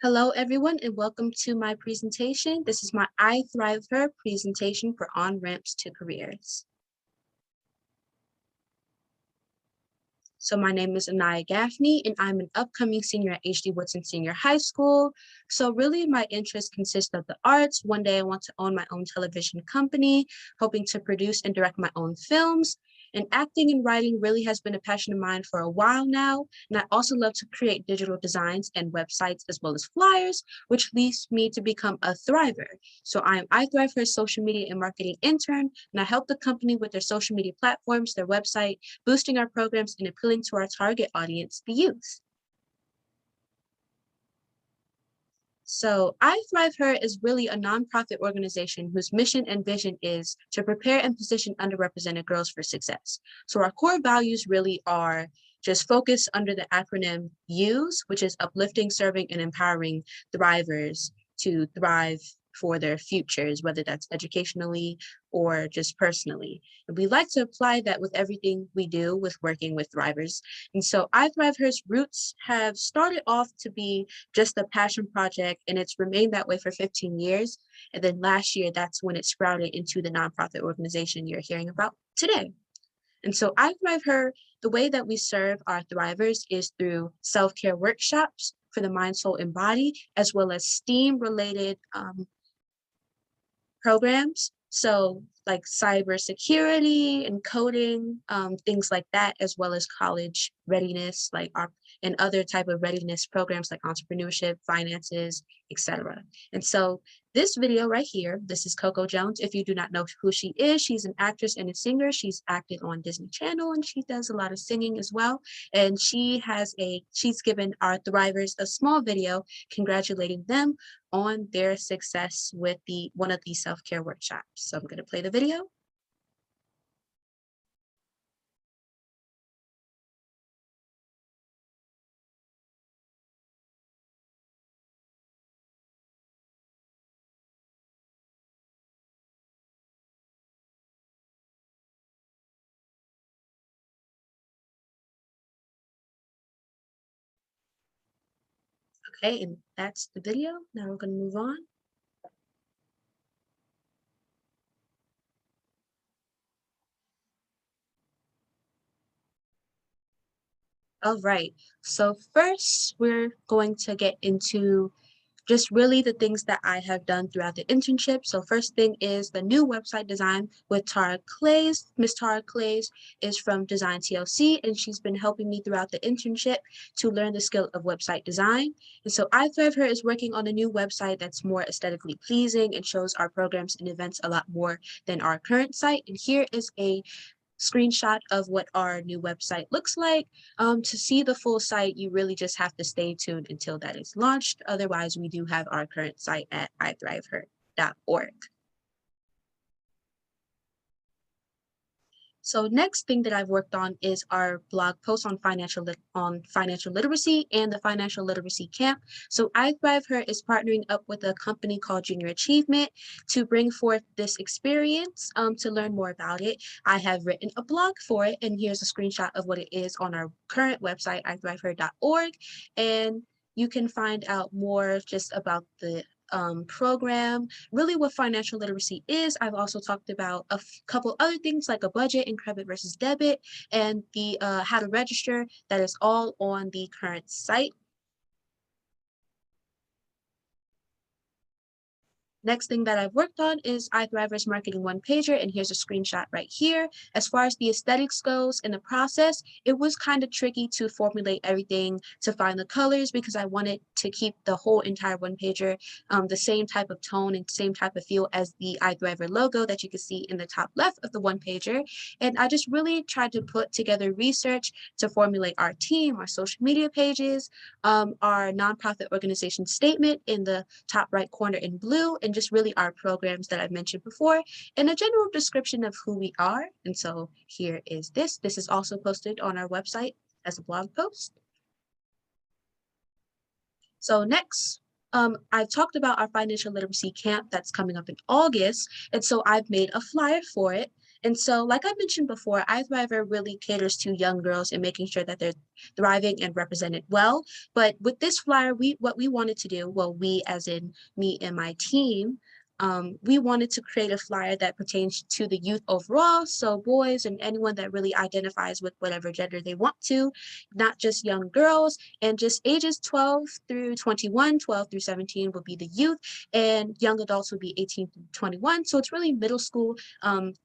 Hello, everyone, and welcome to my presentation. This is my iThriveHer presentation for On-Ramps to Careers. So my name is Anaya Gaffney, and I'm an upcoming senior at H.D. Woodson Senior High School. So really my interests consist of the arts. One day I want to own my own television company, hoping to produce and direct my own films. And acting and writing really has been a passion of mine for a while now. And I also love to create digital designs and websites as well as flyers, which leads me to become a thriver. So I am iThriveHer's social media and marketing intern, and I help the company with their social media platforms, their website, boosting our programs and appealing to our target audience, the youth. So iThriveHer is really a nonprofit organization whose mission and vision is to prepare and position underrepresented girls for success. So our core values really are just focus under the acronym USE, which is uplifting, serving, and empowering thrivers to thrive for their futures, whether that's educationally or just personally. And we like to apply that with everything we do with working with thrivers. And so iThriveHer's roots have started off to be just a passion project, and it's remained that way for 15 years. And then last year, that's when it sprouted into the nonprofit organization you're hearing about today. And so iThriveHer, the way that we serve our thrivers is through self-care workshops for the mind, soul, and body, as well as STEAM-related programs. So like cybersecurity and coding, things like that, as well as college readiness, and other type of readiness programs like entrepreneurship, finances, etc. And so this video right here, this is Coco Jones. If you do not know who she is, she's an actress and a singer. She's acted on Disney Channel and she does a lot of singing as well. And she's given our thrivers a small video congratulating them on their success with one of these self-care workshops. So I'm going to play the video. Okay, and that's the video. Now we're going to move on. All right, so first we're going to get into just really the things that I have done throughout the internship. So first thing is the new website design with Tara Clays. Miss Tara Clays is from Design TLC, and she's been helping me throughout the internship to learn the skill of website design. And so iThriveHer is working on a new website that's more aesthetically pleasing and shows our programs and events a lot more than our current site. And here is a screenshot of what our new website looks like. To see the full site, you really just have to stay tuned until that is launched. Otherwise, we do have our current site at iThriveHer.org. So next thing that I've worked on is our blog post on financial literacy and the financial literacy camp. So iThriveHer is partnering up with a company called Junior Achievement to bring forth this experience. To learn more about it, I have written a blog for it, and here's a screenshot of what it is on our current website, iThriveHer.org, and you can find out more just about the program, really what financial literacy is. I've also talked about a couple other things like a budget and credit versus debit and the how to register. That is all on the current site. Next thing that I've worked on is iThriveHer's marketing one-pager, and here's a screenshot right here. As far as the aesthetics goes in the process, it was kind of tricky to formulate everything to find the colors because I wanted to keep the whole entire one-pager the same type of tone and same type of feel as the iThriveHer logo that you can see in the top left of the one-pager. And I just really tried to put together research to formulate our team, our social media pages, our nonprofit organization statement in the top right corner in blue, and just really our programs that I've mentioned before, and a general description of who we are. And so here is this. This is also posted on our website as a blog post. So next, I've talked about our financial literacy camp that's coming up in August. And so I've made a flyer for it. And so, like I mentioned before, iThriveHer really caters to young girls and making sure that they're thriving and represented well. But with this flyer, what we wanted to do, well, we as in me and my team, we wanted to create a flyer that pertains to the youth overall, so boys and anyone that really identifies with whatever gender they want to, not just young girls, and just ages 12 through 21, 12 through 17 would be the youth, and young adults would be 18 through 21. So it's really middle school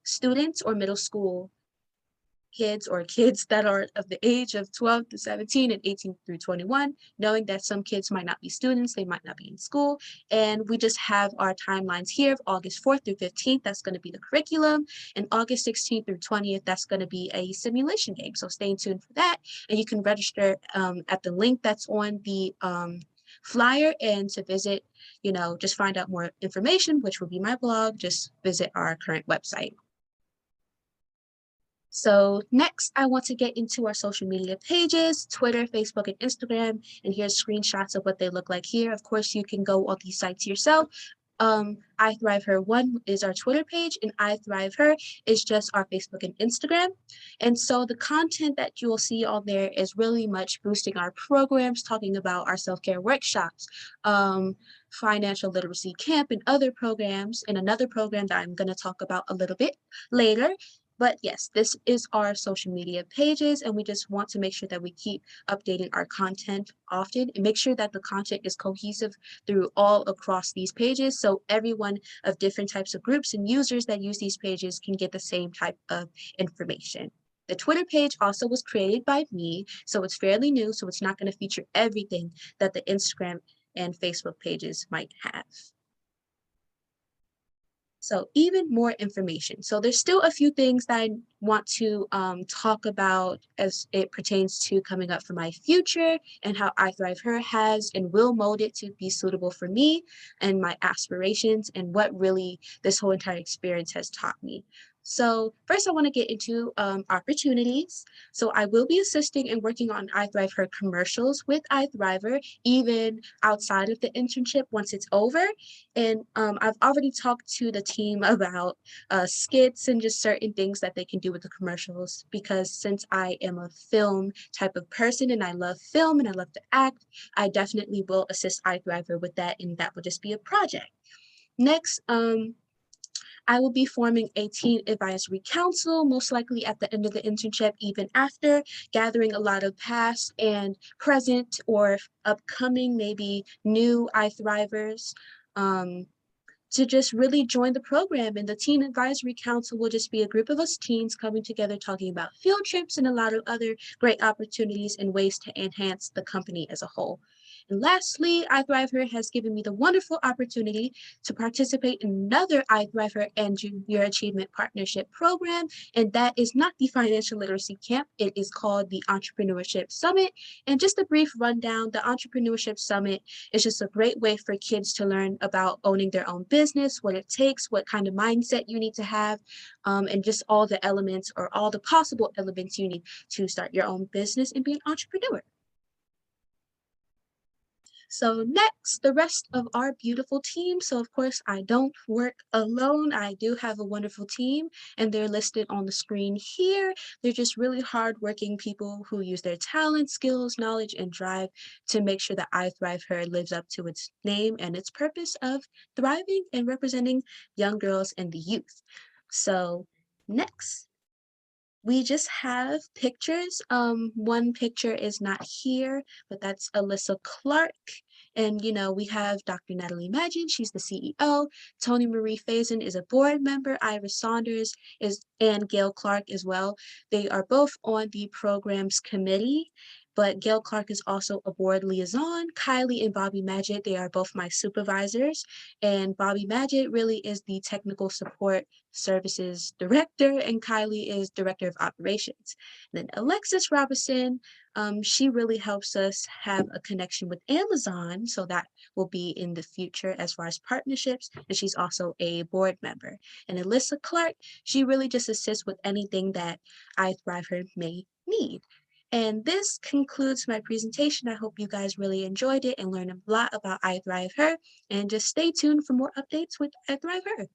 students or middle school kids or kids that are of the age of 12 to 17 and 18 through 21, knowing that some kids might not be students, they might not be in school. And we just have our timelines here of August 4th through 15th, that's going to be the curriculum, and August 16th through 20th, that's going to be a simulation game. So stay tuned for that. And you can register at the link that's on the flyer, and to visit, just find out more information, which will be my blog, just visit our current website. So next, I want to get into our social media pages, Twitter, Facebook, and Instagram. And here's screenshots of what they look like here. Of course, you can go on these sites yourself. iThriveHer1 is our Twitter page, and iThriveHer is just our Facebook and Instagram. And so the content that you will see on there is really much boosting our programs, talking about our self-care workshops, financial literacy camp, and other programs, and another program that I'm going to talk about a little bit later. But yes, this is our social media pages, and we just want to make sure that we keep updating our content often and make sure that the content is cohesive through all across these pages, so everyone of different types of groups and users that use these pages can get the same type of information. The Twitter page also was created by me, so it's fairly new, so it's not going to feature everything that the Instagram and Facebook pages might have. So even more information. So there's still a few things that I want to talk about as it pertains to coming up for my future and how iThriveHer has and will mold it to be suitable for me and my aspirations and what really this whole entire experience has taught me. So first I want to get into opportunities. So I will be assisting and working on iThriveHer commercials with iThriveHer, even outside of the internship once it's over. And I've already talked to the team about skits and just certain things that they can do with the commercials, because since I am a film type of person and I love film and I love to act, I definitely will assist iThriveHer with that, and that will just be a project. Next, I will be forming a teen advisory council, most likely at the end of the internship, even after, gathering a lot of past and present or upcoming, maybe new iThrivers, to just really join the program. And the Teen Advisory Council will just be a group of us teens coming together, talking about field trips and a lot of other great opportunities and ways to enhance the company as a whole. And lastly, iThriveHer has given me the wonderful opportunity to participate in another iThriveHer and Junior Achievement Partnership Program, and that is not the Financial Literacy Camp. It is called the Entrepreneurship Summit. And just a brief rundown, the Entrepreneurship Summit is just a great way for kids to learn about owning their own business, what it takes, what kind of mindset you need to have, and just all the elements or all the possible elements you need to start your own business and be an entrepreneur. So next, the rest of our beautiful team. So of course, I don't work alone. I do have a wonderful team, and they're listed on the screen here. They're just really hardworking people who use their talent, skills, knowledge, and drive to make sure that iThriveHer lives up to its name and its purpose of thriving and representing young girls and the youth. So next, we just have pictures. One picture is not here, but that's Alyssa Clark. And, we have Dr. Natalie Magin, she's the CEO. Tony Marie Faison is a board member. Iris Saunders and Gail Clark as well. They are both on the programs committee, but Gail Clark is also a board liaison. Kylie and Bobby Magid, they are both my supervisors. And Bobby Magid really is the technical support services director, and Kylie is director of operations. And then Alexis Robinson, she really helps us have a connection with Amazon, so that will be in the future as far as partnerships, and she's also a board member. And Alyssa Clark, she really just assists with anything that iThriveHer may need. And this concludes my presentation. I hope you guys really enjoyed it and learned a lot about iThriveHer, and just stay tuned for more updates with iThriveHer.